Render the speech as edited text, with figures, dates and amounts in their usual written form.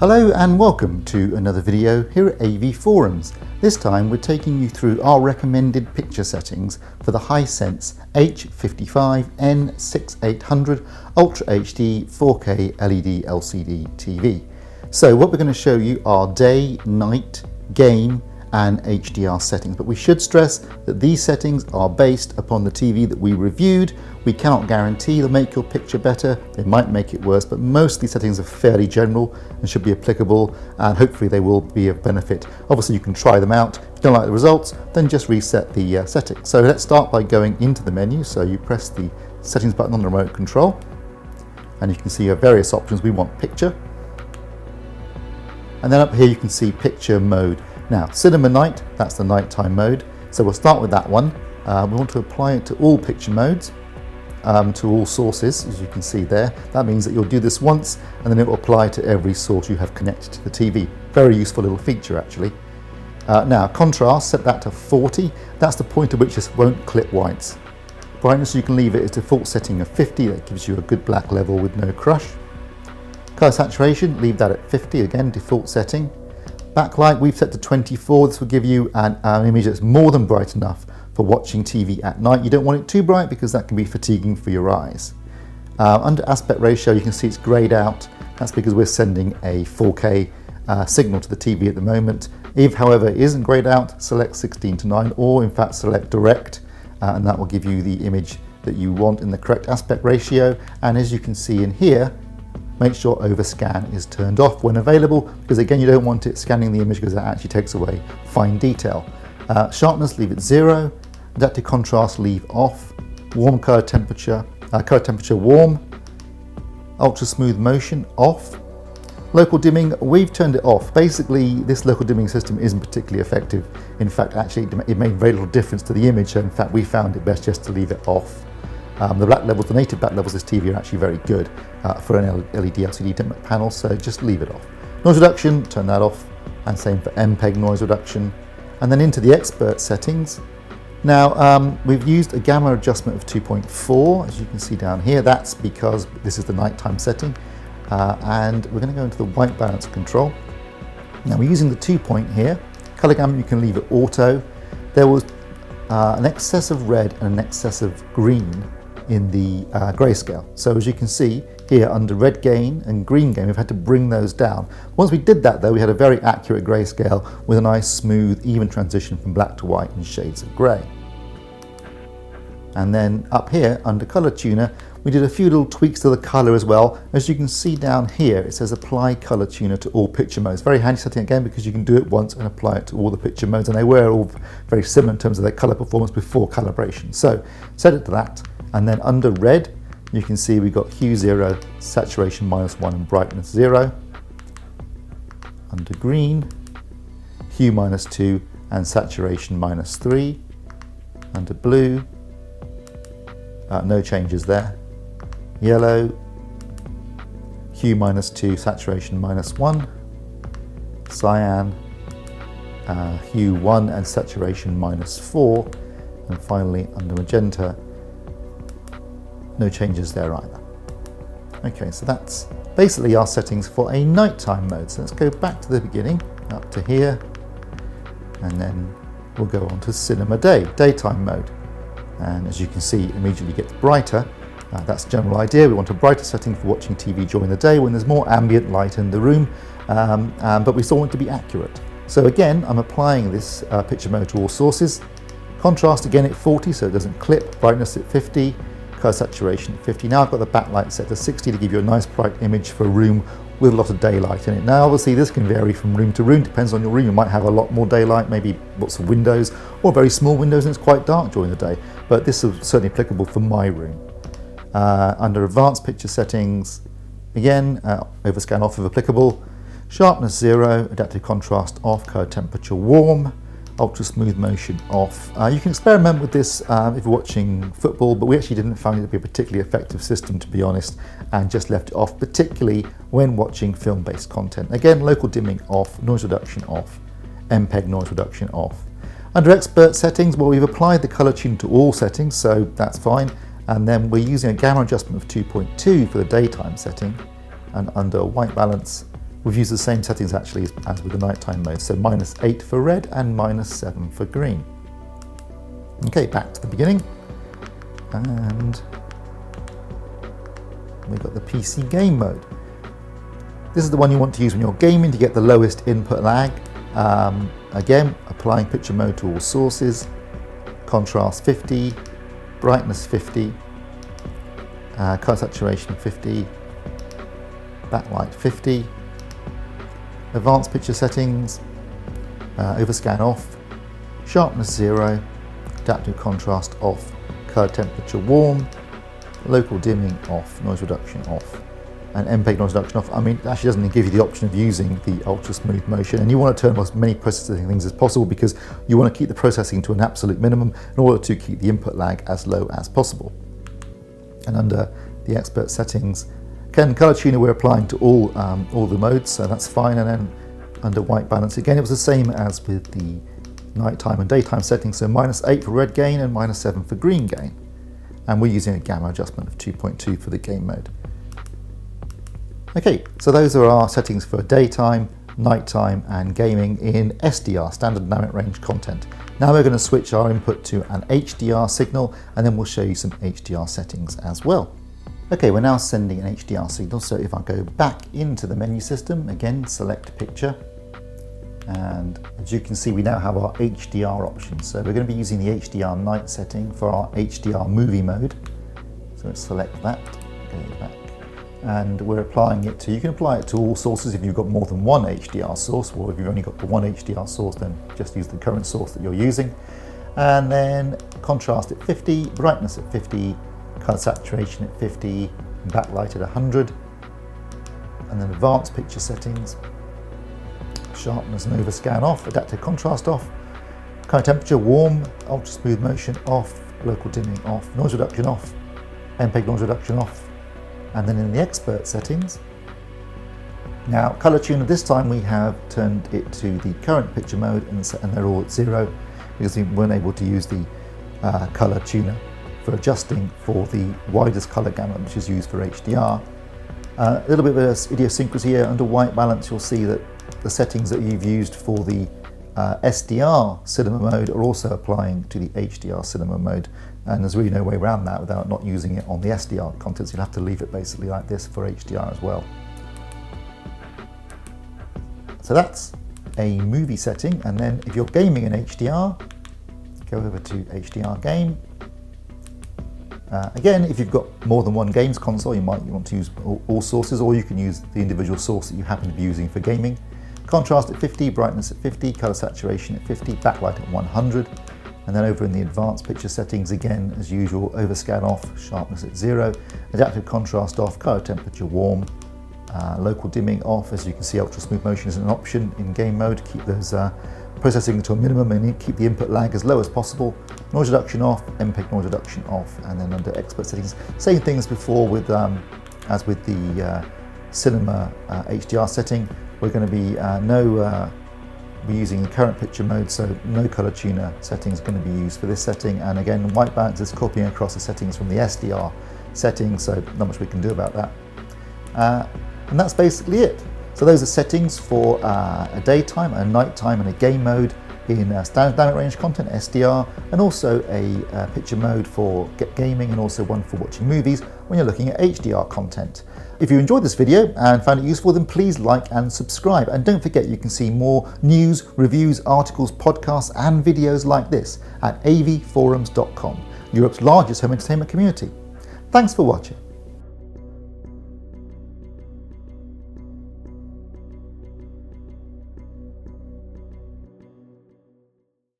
Hello and welcome to another video here at AV Forums. This time we're taking you through our recommended picture settings for the Hisense N6800 Ultra HD 4K LED LCD TV. So what we're going to show you are day, night, game and HDR settings, but we should stress that these settings are based upon the TV that we reviewed. We cannot guarantee they'll make your picture better, they might make it worse, but most of these settings are fairly general and should be applicable, and hopefully they will be of benefit. Obviously you can try them out. If you don't like the results, then just reset the settings. So let's start by going into the menu. So you press the settings button on the remote control and you can see your various options. We want picture, and then up here you can see picture mode. Now, cinema night, that's the nighttime mode. So we'll start with that one. We want to apply it to all picture modes, to all sources, as you can see there. That means that you'll do this once and then it will apply to every source you have connected to the TV. Very useful little feature actually. Now, contrast, set that to 40. That's the point at which this won't clip whites. Brightness, you can leave it as default setting of 50. That gives you a good black level with no crush. Color saturation, leave that at 50, again, default setting. Backlight, we've set to 24. This will give you an image that's more than bright enough for watching TV at night. You don't want it too bright because that can be fatiguing for your eyes. Under aspect ratio, you can see it's grayed out. That's because we're sending a 4K signal to the TV at the moment. If, however, it isn't grayed out, select 16:9, or in fact select direct, and that will give you the image that you want in the correct aspect ratio. And as you can see in here, make sure overscan is turned off when available, because again you don't want it scanning the image because that actually takes away fine detail. Sharpness, leave it 0. Adaptive contrast, leave off. Warm color temperature warm. Ultra smooth motion, off. Local dimming, we've turned it off. Basically this local dimming system isn't particularly effective. In fact, actually it made very little difference to the image, so in fact we found it best just to leave it off. The black levels, the native black levels of this TV are actually very good for an LED LCD panel, so just leave it off. Noise reduction, turn that off, and same for MPEG noise reduction. And then into the expert settings. Now, we've used a gamma adjustment of 2.4, as you can see down here. That's because this is the nighttime setting. And we're going to go into the white balance control. Now, we're using the 2-point here. Color gamut, you can leave it auto. There was an excess of red and an excess of green in the grayscale. So as you can see here, under red gain and green gain, we've had to bring those down. Once we did that though, we had a very accurate grayscale with a nice smooth even transition from black to white in shades of grey. And then up here under color tuner, we did a few little tweaks to the color as well. As you can see down here, it says apply color tuner to all picture modes. Very handy setting again, because you can do it once and apply it to all the picture modes, and they were all very similar in terms of their color performance before calibration. So set it to that, and then under red, you can see we've got hue 0, saturation -1 and brightness 0. Under green, hue -2 and saturation -3. Under blue, no changes there. Yellow, hue -2, saturation -1. Cyan, hue 1 and saturation -4. And finally under magenta, no changes there either. Okay, so that's basically our settings for a nighttime mode. So let's go back to the beginning, up to here, and then we'll go on to cinema daytime mode. And as you can see, it immediately gets brighter. That's the general idea. We want a brighter setting for watching TV during the day when there's more ambient light in the room, but we still want it to be accurate. So again, I'm applying this picture mode to all sources. Contrast again at 40 so it doesn't clip. Brightness at 50. Color saturation at 50. Now I've got the backlight set to 60 to give you a nice bright image for a room with a lot of daylight in it. Now obviously this can vary from room to room, depends on your room. You might have a lot more daylight, maybe lots of windows, or very small windows and it's quite dark during the day, but this is certainly applicable for my room. Under advanced picture settings, again, overscan off if applicable, sharpness 0, adaptive contrast off, color temperature warm, ultra smooth motion off. You can experiment with this if you're watching football, but we actually didn't find it to be a particularly effective system, to be honest, and just left it off, particularly when watching film-based content. Again, local dimming off, noise reduction off, MPEG noise reduction off. Under expert settings, well, we've applied the color tune to all settings, so that's fine. And then we're using a gamma adjustment of 2.2 for the daytime setting. And under white balance, We've used the same settings actually as with the nighttime mode, so -8 for red and -7 for green. Okay, back to the beginning, and we've got the PC game mode. This is the one you want to use when you're gaming to get the lowest input lag. Again, applying picture mode to all sources, contrast 50, brightness 50, color saturation 50, backlight 50, advanced picture settings, overscan off, sharpness 0, adaptive contrast off, color temperature warm, local dimming off, noise reduction off, and MPEG noise reduction off. I mean, it actually doesn't give you the option of using the ultra smooth motion, and you want to turn off as many processing things as possible because you want to keep the processing to an absolute minimum in order to keep the input lag as low as possible. And under the expert settings, again, color tuner we're applying to all the modes, so that's fine. And then under white balance, again, it was the same as with the nighttime and daytime settings, so -8 for red gain and -7 for green gain. And we're using a gamma adjustment of 2.2 for the game mode. Okay, so those are our settings for daytime, nighttime and gaming in SDR, standard dynamic range content. Now we're going to switch our input to an HDR signal, and then we'll show you some HDR settings as well. Okay, we're now sending an HDR signal, so if I go back into the menu system, again select picture, and as you can see we now have our HDR options. So we're going to be using the HDR Night Setting for our HDR movie mode. So let's select that, go back, and we're applying it to, you can apply it to all sources if you've got more than one HDR source, or if you've only got the one HDR source then just use the current source that you're using. And then contrast at 50, brightness at 50, color saturation at 50, backlight at 100, and then advanced picture settings, sharpness and overscan off, adaptive contrast off, color temperature warm, ultra smooth motion off, local dimming off, noise reduction off, MPEG noise reduction off. And then in the expert settings, now color tuner, this time we have turned it to the current picture mode, and they're all at 0 because we weren't able to use the color tuner for adjusting for the widest color gamut which is used for HDR. A little bit of idiosyncrasy here. Under white balance you'll see that the settings that you've used for the SDR cinema mode are also applying to the HDR cinema mode, and there's really no way around that without not using it on the SDR content, so you'll have to leave it basically like this for HDR as well. So that's a movie setting, and then if you're gaming in HDR, go over to HDR game. Again, if you've got more than one games console, you might want to use all sources, or you can use the individual source that you happen to be using for gaming. Contrast at 50, brightness at 50, color saturation at 50, backlight at 100. And then over in the advanced picture settings, again, as usual, overscan off, sharpness at 0, adaptive contrast off, color temperature warm, local dimming off. As you can see, ultra smooth motion is an option in game mode. Keep those processing to a minimum and keep the input lag as low as possible. Noise reduction off, MPEG noise reduction off, and then under expert settings, same thing as before with as with the cinema HDR setting. We're going to be we're using the current picture mode, so no color tuner settings going to be used for this setting. And again, white balance is copying across the settings from the SDR settings, so not much we can do about that. And that's basically it. So those are settings for a daytime, a nighttime, and a game mode in standard dynamic range content, SDR, and also a picture mode for gaming, and also one for watching movies when you're looking at HDR content. If you enjoyed this video and found it useful, then please like and subscribe. And don't forget, you can see more news, reviews, articles, podcasts, and videos like this at avforums.com, Europe's largest home entertainment community. Thanks for watching.